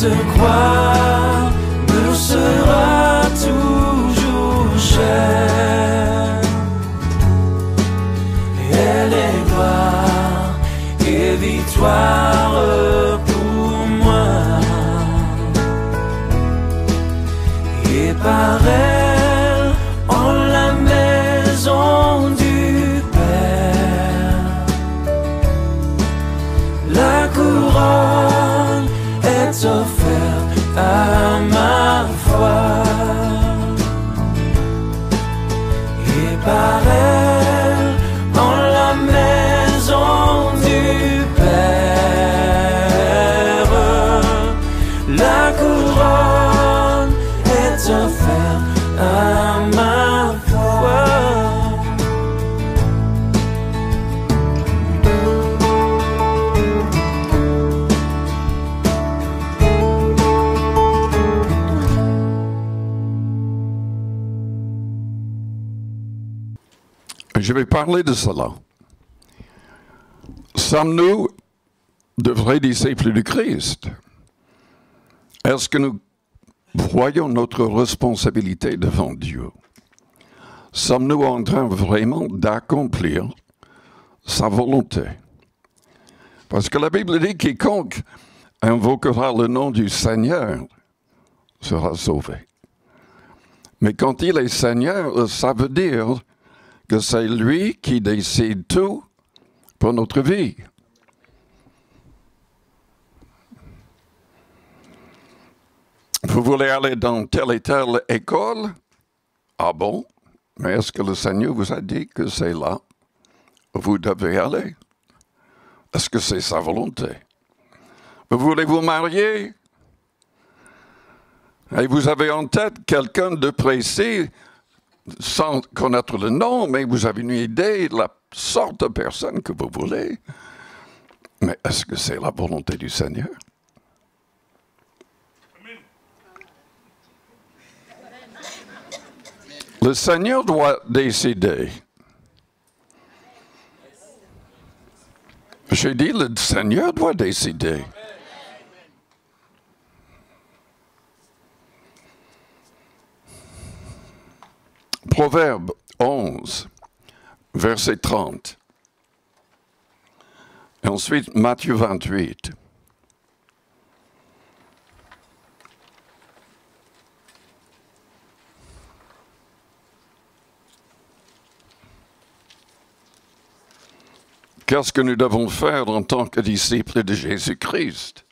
Cette croix me sera toujours chère. Elle est gloire et victoire pour moi. Et par elle, en la maison du Père, la couronne est offerte à ma foi. Et par elle, en la maison du Père, la couronne est offerte à ma foi. Je vais parler de cela. Sommes-nous de vrais disciples du Christ? Est-ce que nous voyons notre responsabilité devant Dieu? Sommes-nous en train vraiment d'accomplir sa volonté? Parce que la Bible dit « Quiconque invoquera le nom du Seigneur sera sauvé ». Mais quand il est Seigneur, ça veut dire que c'est lui qui décide tout pour notre vie. Vous voulez aller dans telle et telle école? Ah bon? Mais est-ce que le Seigneur vous a dit que c'est là où vous devez aller? Est-ce que c'est sa volonté? Vous voulez vous marier? Et vous avez en tête quelqu'un de précis, sans connaître le nom, mais vous avez une idée de la sorte de personne que vous voulez. Mais est-ce que c'est la volonté du Seigneur? Le Seigneur doit décider. J'ai dit, le Seigneur doit décider. Proverbe 11, verset 30. Et ensuite, Matthieu 28. Qu'est-ce que nous devons faire en tant que disciples de Jésus-Christ?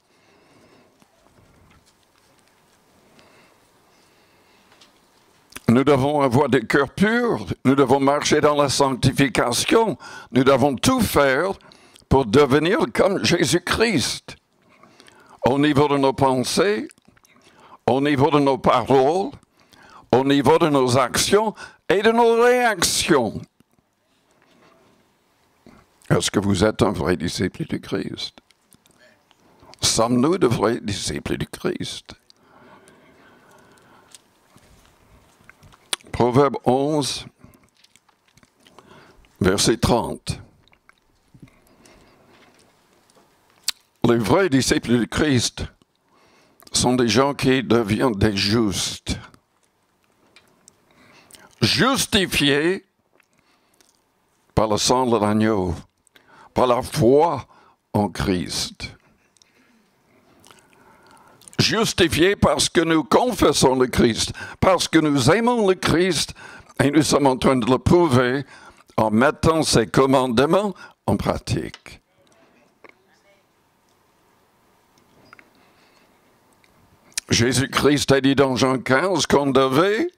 Nous devons avoir des cœurs purs, nous devons marcher dans la sanctification, nous devons tout faire pour devenir comme Jésus-Christ. Au niveau de nos pensées, au niveau de nos paroles, au niveau de nos actions et de nos réactions. Est-ce que vous êtes un vrai disciple du Christ? Sommes-nous de vrais disciples du Christ? Proverbe 11, verset 30. Les vrais disciples du Christ sont des gens qui deviennent des justes. Justifiés par le sang de l'agneau, par la foi en Christ. Justifiés parce que nous confessons le Christ, parce que nous aimons le Christ et nous sommes en train de le prouver en mettant ses commandements en pratique. Jésus-Christ a dit dans Jean 15 qu'on devrait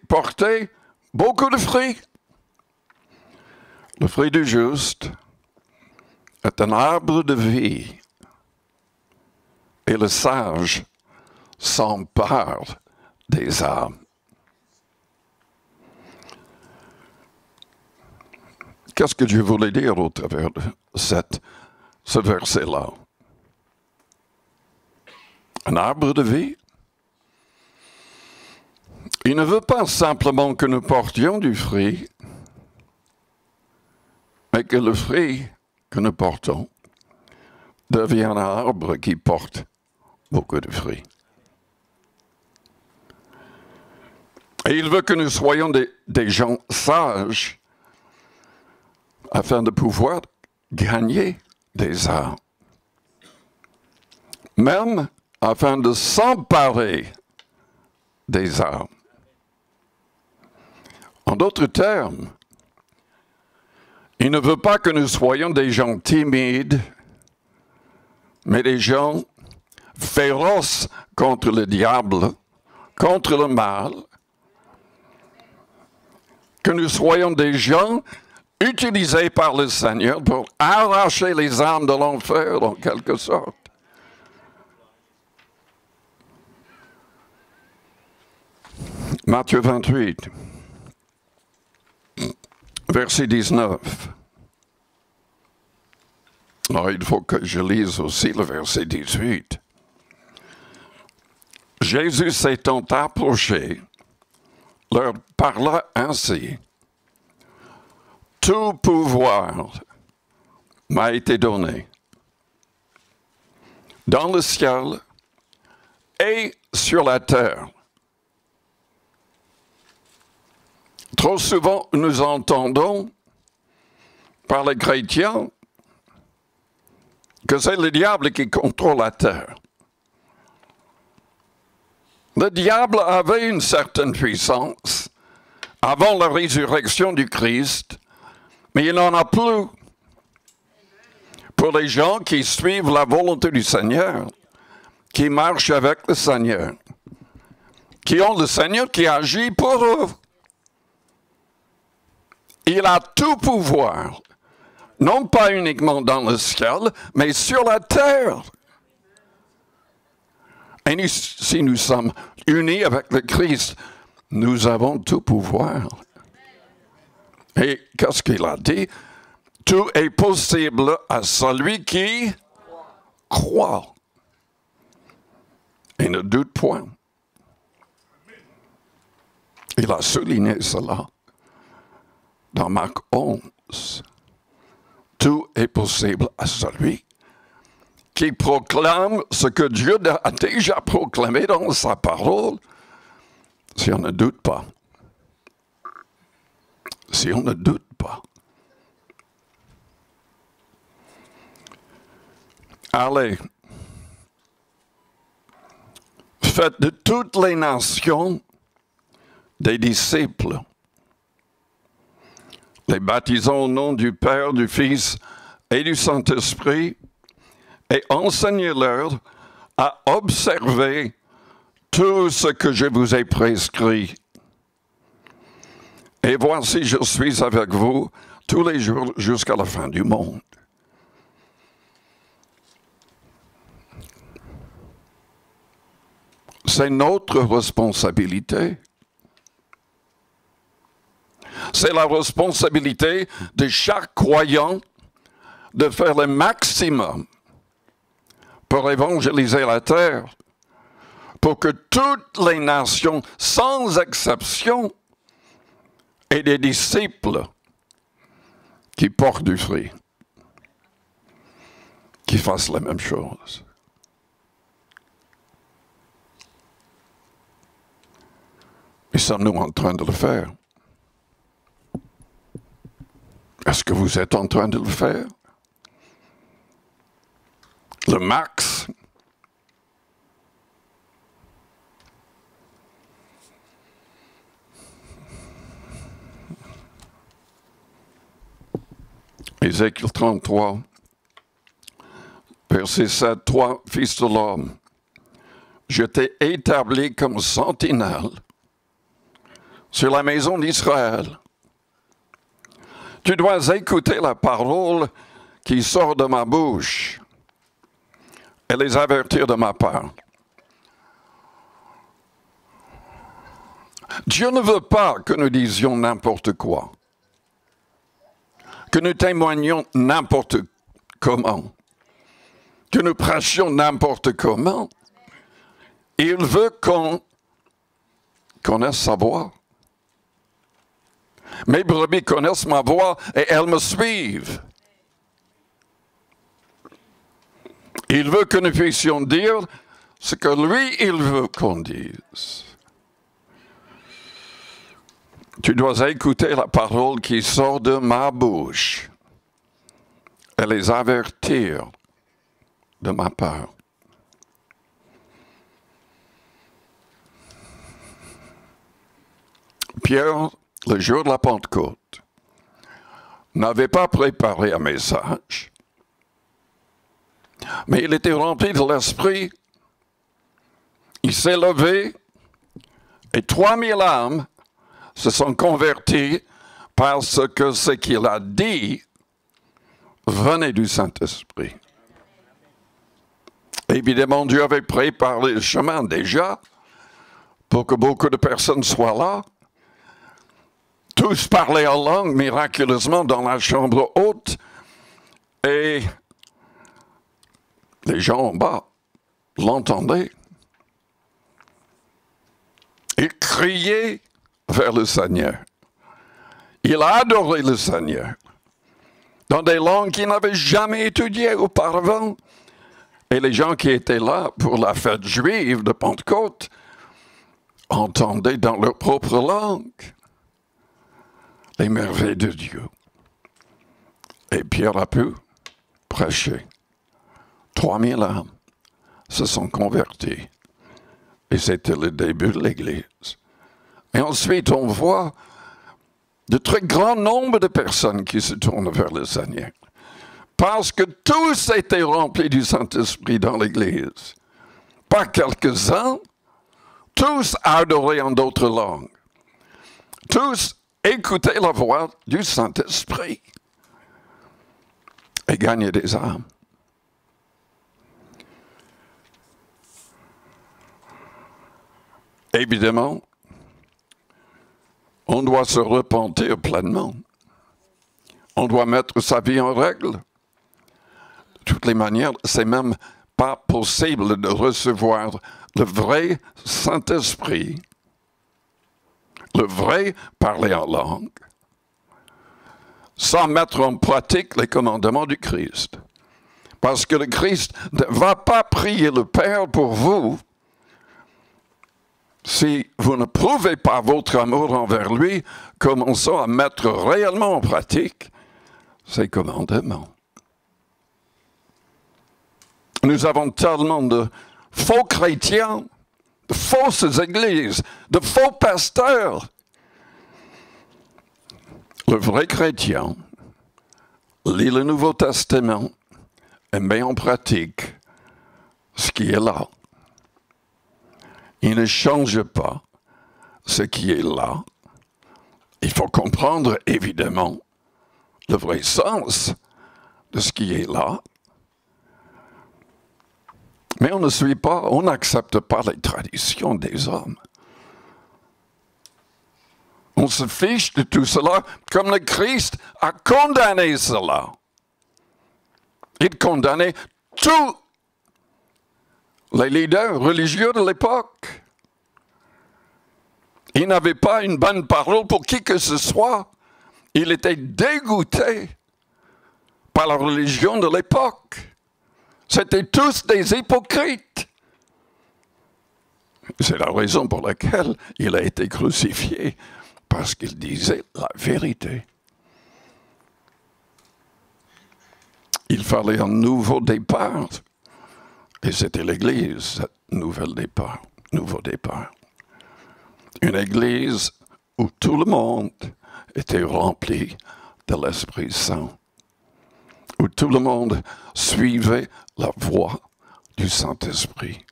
porter beaucoup de fruits. Le fruit du juste est un arbre de vie. Et le sage s'empare des âmes. Qu'est-ce que Dieu voulait dire au travers de ce verset-là? Un arbre de vie? Il ne veut pas simplement que nous portions du fruit, mais que le fruit que nous portons devient un arbre qui porte beaucoup de fruits. Et il veut que nous soyons des gens sages afin de pouvoir gagner des âmes. Même afin de s'emparer des âmes. En d'autres termes, il ne veut pas que nous soyons des gens timides, mais des gens féroces contre le diable, contre le mal, que nous soyons des gens utilisés par le Seigneur pour arracher les âmes de l'enfer, en quelque sorte. Matthieu 28, verset 19. Alors, il faut que je lise aussi le verset 18. Jésus s'étant approché, leur parla ainsi. Tout pouvoir m'a été donné dans le ciel et sur la terre. Trop souvent, nous entendons par les chrétiens que c'est le diable qui contrôle la terre. Le diable avait une certaine puissance avant la résurrection du Christ, mais il n'en a plus. Pour les gens qui suivent la volonté du Seigneur, qui marchent avec le Seigneur, qui ont le Seigneur qui agit pour eux. Il a tout pouvoir, non pas uniquement dans le ciel, mais sur la terre. Et nous, si nous sommes unis avec le Christ, nous avons tout pouvoir. Et qu'est-ce qu'il a dit? Tout est possible à celui qui croit. Et ne doute point. Il a souligné cela dans Marc 11. Tout est possible à celui qui proclame ce que Dieu a déjà proclamé dans sa parole, si on ne doute pas. Si on ne doute pas. Allez, faites de toutes les nations des disciples. Les baptisons au nom du Père, du Fils et du Saint-Esprit, et enseignez-leur à observer tout ce que je vous ai prescrit. Et voici, je suis avec vous tous les jours jusqu'à la fin du monde. C'est notre responsabilité. C'est la responsabilité de chaque croyant de faire le maximum pour évangéliser la terre, pour que toutes les nations, sans exception, aient des disciples qui portent du fruit, qui fassent la même chose. Et sommes-nous en train de le faire? Est-ce que vous êtes en train de le faire? Le max? Ézéchiel 33, verset 7, toi, fils de l'homme, je t'ai établi comme sentinelle sur la maison d'Israël. Tu dois écouter la parole qui sort de ma bouche et les avertir de ma part. Dieu ne veut pas que nous disions n'importe quoi, que nous témoignions n'importe comment, que nous prêchions n'importe comment. Il veut qu'on connaisse sa voix. Mes brebis connaissent ma voix et elles me suivent. Il veut que nous puissions dire ce que lui, il veut qu'on dise. Tu dois écouter la parole qui sort de ma bouche et les avertir de ma part. Pierre, le jour de la Pentecôte, n'avait pas préparé un message, mais il était rempli de l'Esprit. Il s'est levé et 3000 âmes se sont converties parce que ce qu'il a dit venait du Saint-Esprit. Évidemment, Dieu avait préparé le chemin déjà pour que beaucoup de personnes soient là. Tous parlaient en langue miraculeusement dans la chambre haute et les gens en bas l'entendaient. Il criait vers le Seigneur. Il a adoré le Seigneur dans des langues qu'il n'avait jamais étudiées auparavant. Et les gens qui étaient là pour la fête juive de Pentecôte entendaient dans leur propre langue les merveilles de Dieu. Et Pierre a pu prêcher. 3000 âmes se sont converties. Et c'était le début de l'Église. Et ensuite, on voit de très grands nombres de personnes qui se tournent vers le Seigneur. Parce que tous étaient remplis du Saint-Esprit dans l'Église. Pas quelques-uns, tous adoraient en d'autres langues. Tous écoutaient la voix du Saint-Esprit et gagnaient des âmes. Évidemment, on doit se repentir pleinement. On doit mettre sa vie en règle. De toutes les manières, c'est même pas possible de recevoir le vrai Saint-Esprit, le vrai parler en langue, sans mettre en pratique les commandements du Christ. Parce que le Christ ne va pas prier le Père pour vous si vous ne prouvez pas votre amour envers lui, commençons à mettre réellement en pratique ses commandements. Nous avons tellement de faux chrétiens, de fausses églises, de faux pasteurs. Le vrai chrétien lit le Nouveau Testament et met en pratique ce qui est là. Il ne change pas ce qui est là. Il faut comprendre, évidemment, le vrai sens de ce qui est là. Mais on ne suit pas, on n'accepte pas les traditions des hommes. On se fiche de tout cela comme le Christ a condamné cela. Il condamnait tous les leaders religieux de l'époque. Il n'avait pas une bonne parole pour qui que ce soit. Il était dégoûté par la religion de l'époque. C'étaient tous des hypocrites. C'est la raison pour laquelle il a été crucifié, parce qu'il disait la vérité. Il fallait un nouveau départ. Et c'était l'Église, ce nouveau départ. Une Église où tout le monde était rempli de l'Esprit Saint. Où tout le monde suivait la voix du Saint-Esprit.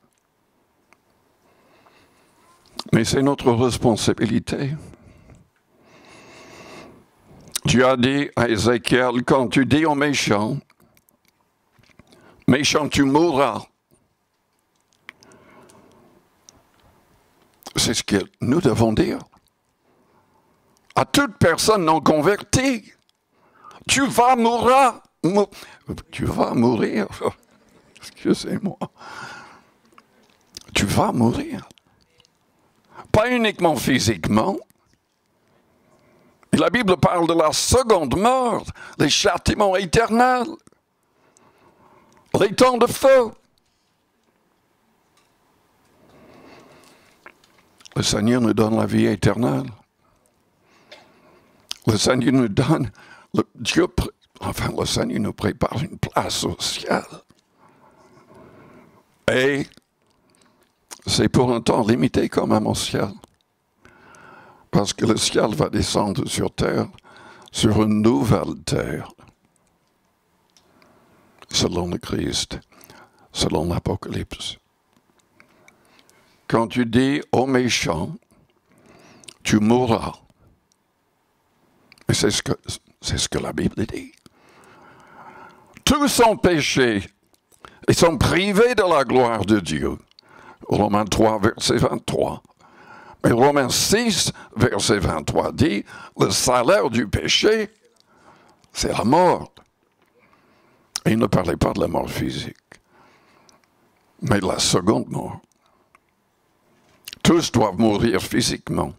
Mais c'est notre responsabilité. Tu as dit à Ézéchiel, quand tu dis aux méchants, méchant, tu mourras. C'est ce que nous devons dire. À toute personne non convertie, tu vas mourir. Tu vas mourir. Excusez-moi. Tu vas mourir. Pas uniquement physiquement. Et la Bible parle de la seconde mort, les châtiments éternels, les temps de feu. Le Seigneur nous donne la vie éternelle. Le Seigneur nous donne, le Seigneur nous prépare une place au ciel. Et c'est pour un temps limité quand même au ciel. Parce que le ciel va descendre sur terre, sur une nouvelle terre. Selon le Christ, selon l'Apocalypse. Quand tu dis aux méchants, tu mourras. Et c'est ce que la Bible dit. Tous sont péchés et sont privés de la gloire de Dieu. Romains 3, verset 23. Mais Romains 6, verset 23 dit, le salaire du péché, c'est la mort. Et il ne parlait pas de la mort physique, mais de la seconde mort. Tous doivent mourir physiquement.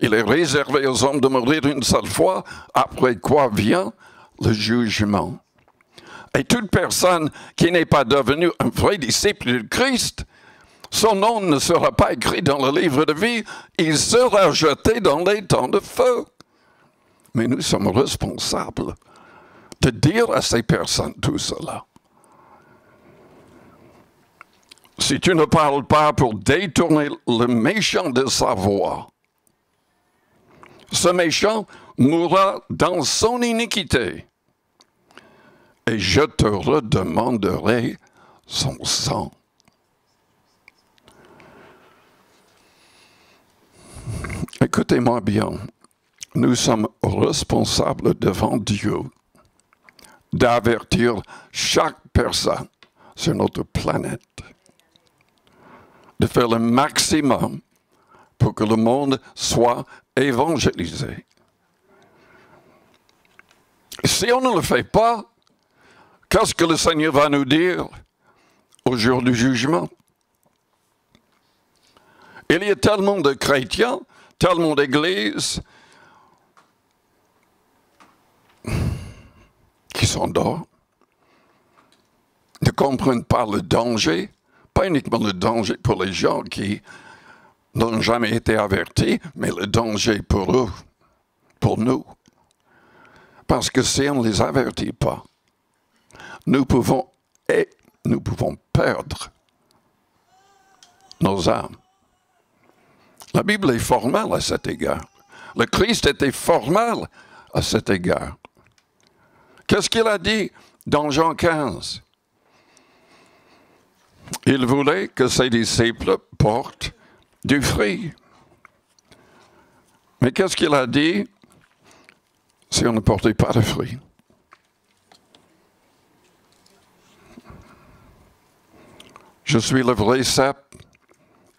Il est réservé aux hommes de mourir une seule fois, après quoi vient le jugement. Et toute personne qui n'est pas devenue un vrai disciple de Christ, son nom ne sera pas écrit dans le livre de vie, il sera jeté dans les temps de feu. Mais nous sommes responsables de dire à ces personnes tout cela. Si tu ne parles pas pour détourner le méchant de sa voie, ce méchant mourra dans son iniquité et je te redemanderai son sang. Écoutez-moi bien, nous sommes responsables devant Dieu d'avertir chaque personne sur notre planète, de faire le maximum pour que le monde soit évangélisé. Si on ne le fait pas, qu'est-ce que le Seigneur va nous dire au jour du jugement? Il y a tellement de chrétiens, tellement d'églises qui s'endorment, ne comprennent pas le danger, pas uniquement le danger pour les gens qui n'ont jamais été avertis, mais le danger pour eux, pour nous. Parce que si on ne les avertit pas, nous pouvons perdre nos âmes. La Bible est formelle à cet égard. Le Christ était formel à cet égard. Qu'est-ce qu'il a dit dans Jean 15? Il voulait que ses disciples portent du fruit. Mais qu'est-ce qu'il a dit si on ne portait pas de fruit? Je suis le vrai cep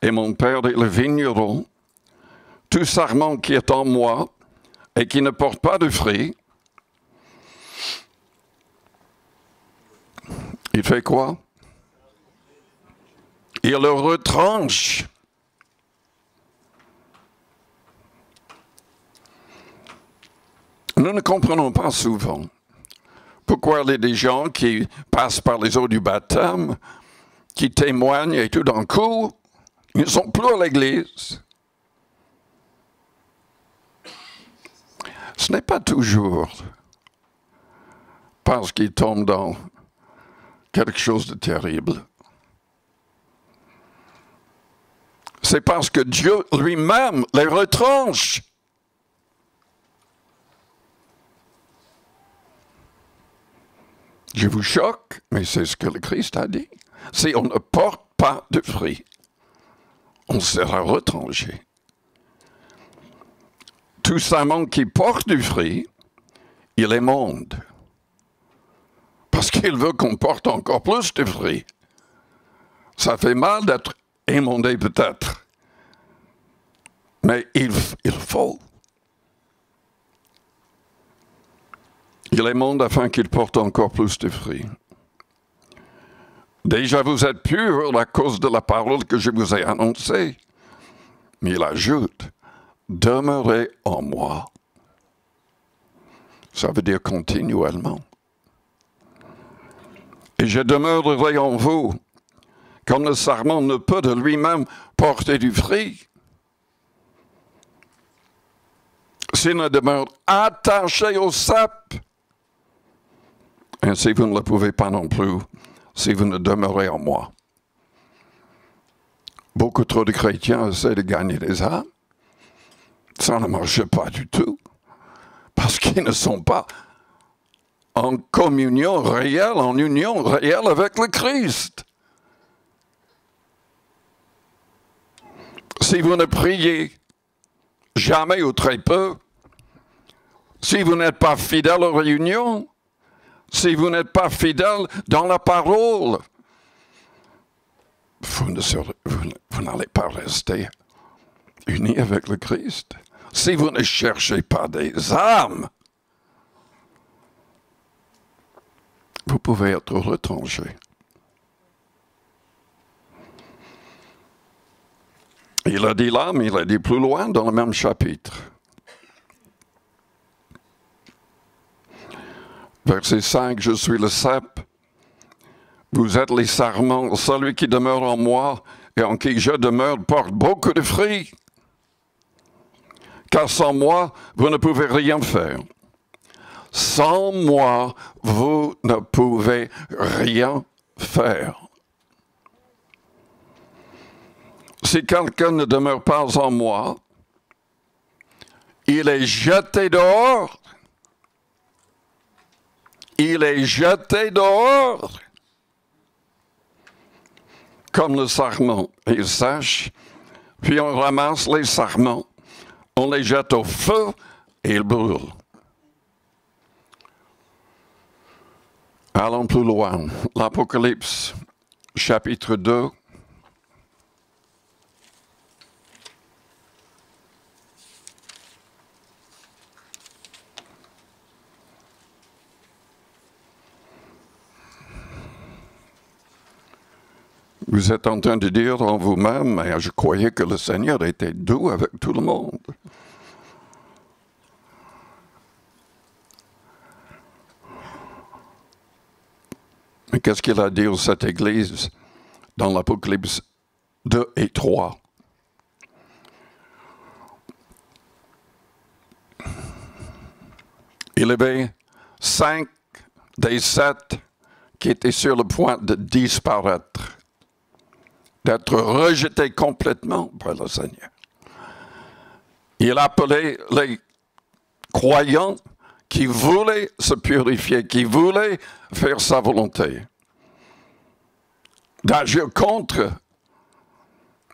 et mon Père est le vigneron. Tout sarment qui est en moi et qui ne porte pas de fruit, il fait quoi? Il le retranche. Nous ne comprenons pas souvent pourquoi il y a des gens qui passent par les eaux du baptême, qui témoignent et tout d'un coup, ils ne sont plus à l'église. Ce n'est pas toujours parce qu'ils tombent dans quelque chose de terrible. C'est parce que Dieu lui-même les retranche. Je vous choque, mais c'est ce que le Christ a dit. Si on ne porte pas de fruit, on sera retranché. Tout sarment qui porte du fruit, il émonde. Parce qu'il veut qu'on porte encore plus de fruits. Ça fait mal d'être émondé peut-être. Mais il faut. Il émonde afin qu'il porte encore plus de fruits. Déjà vous êtes purs à cause de la parole que je vous ai annoncée. Mais il ajoute, demeurez en moi. Ça veut dire continuellement. Et je demeurerai en vous, comme le sarment ne peut de lui-même porter du fruit s'il ne demeure attaché au cep, ainsi vous ne le pouvez pas non plus si vous ne demeurez en moi. Beaucoup trop de chrétiens essaient de gagner des âmes. Ça ne marche pas du tout, parce qu'ils ne sont pas en communion réelle, en union réelle avec le Christ. Si vous ne priez jamais ou très peu, si vous n'êtes pas fidèle aux réunions, si vous n'êtes pas fidèle dans la parole, vous n'allez pas rester unis avec le Christ. Si vous ne cherchez pas des âmes, vous pouvez être retranché. Il a dit là, mais il a dit plus loin dans le même chapitre. Verset 5, je suis le cep, vous êtes les sarments, celui qui demeure en moi et en qui je demeure porte beaucoup de fruits. Car sans moi, vous ne pouvez rien faire. Sans moi, vous ne pouvez rien faire. Si quelqu'un ne demeure pas en moi, il est jeté dehors. Il est jeté dehors. Comme le sarment, il sèche, puis on ramasse les sarments, on les jette au feu et ils brûlent. Allons plus loin. L'Apocalypse, chapitre 2. Vous êtes en train de dire en vous-même, mais je croyais que le Seigneur était doux avec tout le monde. Mais qu'est-ce qu'il a dit à cette Église dans l'Apocalypse 2 et 3? Il y avait 5 des 7 qui étaient sur le point de disparaître, d'être rejetés complètement par le Seigneur. Il appelait les croyants qui voulaient se purifier, qui voulaient faire sa volonté, d'agir contre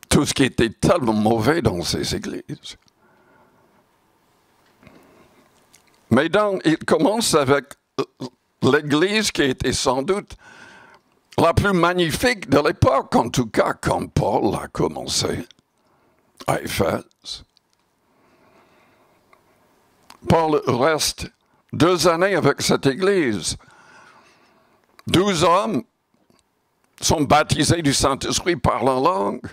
tout ce qui était tellement mauvais dans ces églises. Mais il commence avec l'église qui était sans doute la plus magnifique de l'époque, en tout cas quand Paul a commencé à Éphèse. Paul reste 2 années avec cette église. 12 hommes sont baptisés du Saint-Esprit, parlent en langue.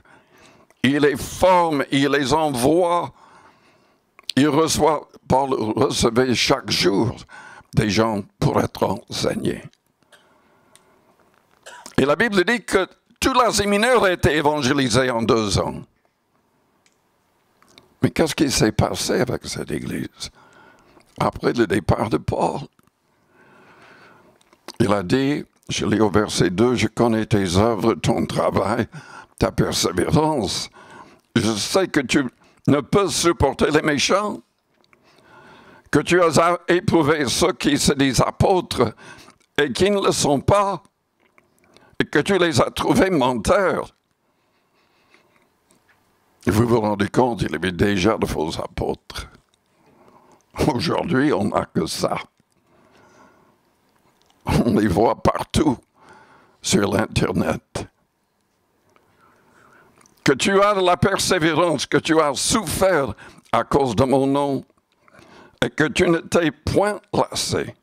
Il les forme, il les envoie. Paul recevait chaque jour des gens pour être enseignés. Et la Bible dit que tout l'Asie mineure a été évangélisé en 2 ans. Mais qu'est-ce qui s'est passé avec cette église après le départ de Paul? Il a dit, je lis au verset 2, « Je connais tes œuvres, ton travail, ta persévérance. Je sais que tu ne peux supporter les méchants, que tu as éprouvé ceux qui se disent apôtres et qui ne le sont pas, et que tu les as trouvés menteurs. » Vous vous rendez compte, il y avait déjà de faux apôtres. Aujourd'hui, on n'a que ça. On les voit partout sur l'Internet. Que tu as de la persévérance, que tu as souffert à cause de mon nom, et que tu ne t'es point lassé.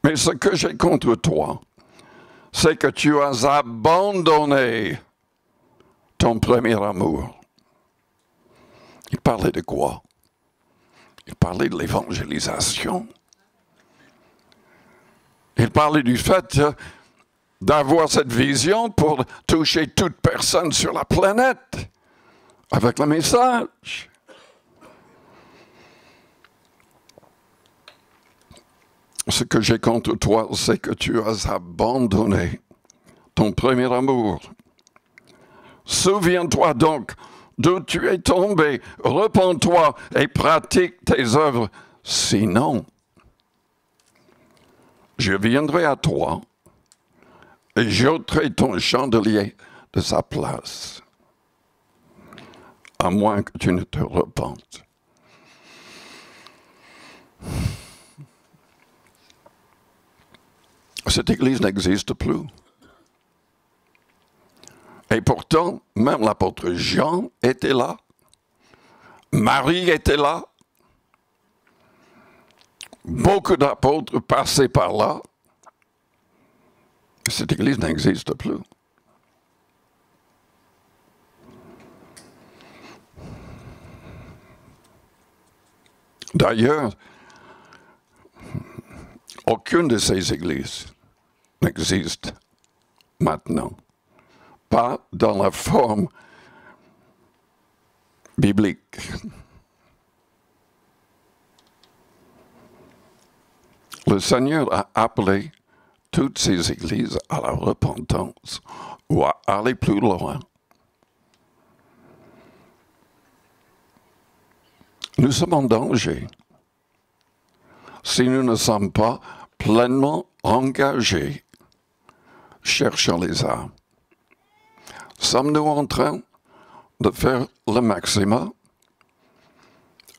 Mais ce que j'ai contre toi, c'est que tu as abandonné ton premier amour. Il parlait de quoi? Il parlait de l'évangélisation. Il parlait du fait d'avoir cette vision pour toucher toute personne sur la planète avec le message. Ce que j'ai contre toi, c'est que tu as abandonné ton premier amour. Souviens-toi donc d'où tu es tombé, repens-toi et pratique tes œuvres. Sinon, je viendrai à toi et j'ôterai ton chandelier de sa place, à moins que tu ne te repentes. Cette église n'existe plus. Et pourtant, même l'apôtre Jean était là. Marie était là. Beaucoup d'apôtres passaient par là. Cette église n'existe plus. D'ailleurs, aucune de ces églises n'existe maintenant. Pas dans la forme biblique. Le Seigneur a appelé toutes ces églises à la repentance ou à aller plus loin. Nous sommes en danger si nous ne sommes pas pleinement engagés cherchant les âmes. Sommes-nous en train de faire le maximum?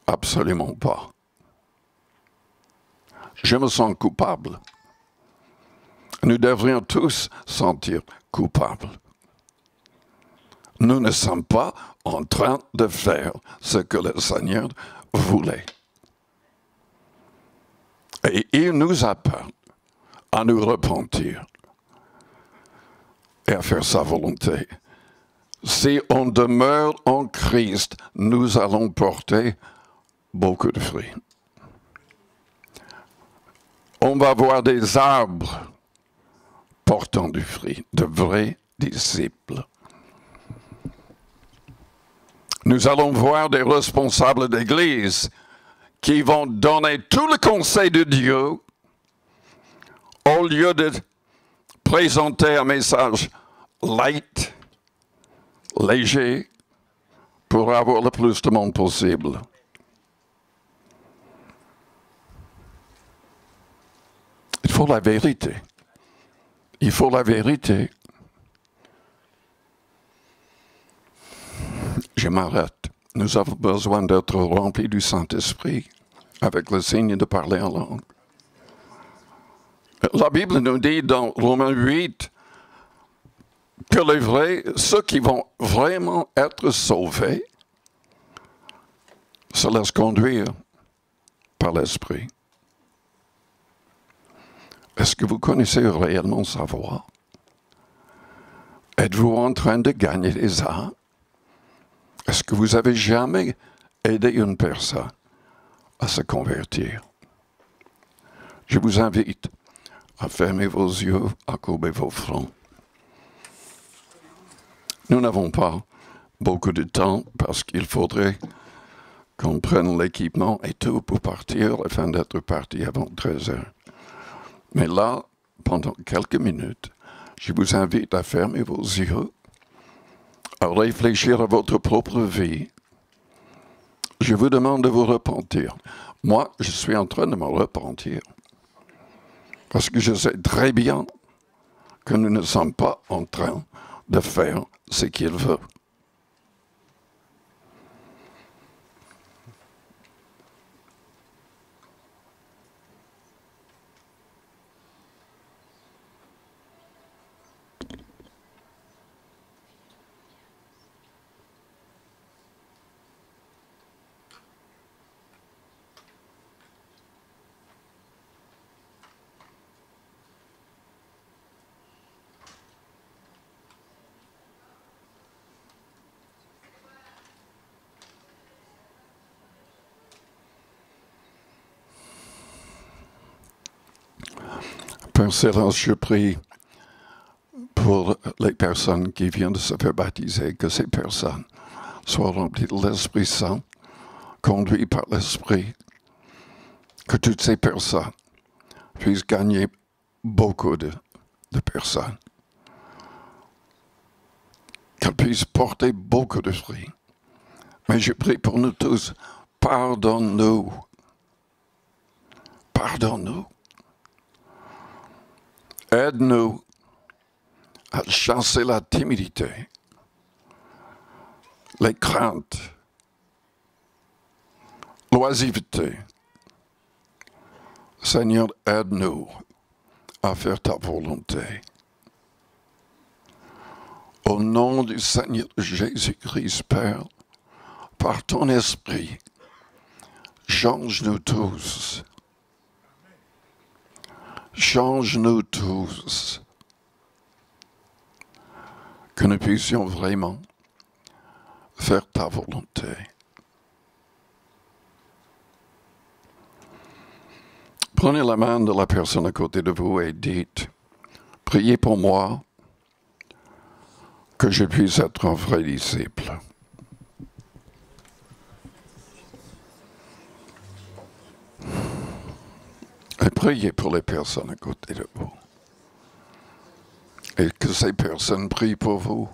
Absolument pas. Je me sens coupable. Nous devrions tous sentir coupables. Nous ne sommes pas en train de faire ce que le Seigneur voulait. Et il nous appelle à nous repentir et à faire sa volonté. Si on demeure en Christ, nous allons porter beaucoup de fruits. On va voir des arbres portant du fruit, de vrais disciples. Nous allons voir des responsables d'église qui vont donner tout le conseil de Dieu au lieu de présenter un message light, léger, pour avoir le plus de monde possible. Il faut la vérité. Il faut la vérité. Je m'arrête. Nous avons besoin d'être remplis du Saint-Esprit avec le signe de parler en langue. La Bible nous dit dans Romains 8 que les vrais, ceux qui vont vraiment être sauvés, se laissent conduire par l'Esprit. Est-ce que vous connaissez réellement sa voix? Êtes-vous en train de gagner les âmes? Est-ce que vous avez jamais aidé une personne à se convertir? Je vous invite à fermer vos yeux, à courber vos fronts. Nous n'avons pas beaucoup de temps parce qu'il faudrait qu'on prenne l'équipement et tout pour partir afin d'être parti avant 13 heures. Mais là, pendant quelques minutes, je vous invite à fermer vos yeux, à réfléchir à votre propre vie. Je vous demande de vous repentir. Moi, je suis en train de me repentir. Parce que je sais très bien que nous ne sommes pas en train de faire ce qu'il veut. Père Céleste, je prie pour les personnes qui viennent de se faire baptiser, que ces personnes soient remplies de l'Esprit Saint, conduites par l'Esprit, que toutes ces personnes puisse gagner beaucoup de personnes, qu'elle puisse porter beaucoup de fruits. Mais je prie pour nous tous, pardonne-nous. Pardonne-nous. Aide-nous à chasser la timidité, les craintes, l'oisiveté. Seigneur, aide-nous à faire ta volonté. Au nom du Seigneur Jésus-Christ, Père, par ton esprit, change-nous tous. Change-nous tous. Que nous puissions vraiment faire ta volonté. Prenez la main de la personne à côté de vous et dites, priez pour moi, que je puisse être un vrai disciple. Et priez pour les personnes à côté de vous. Et que ces personnes prient pour vous.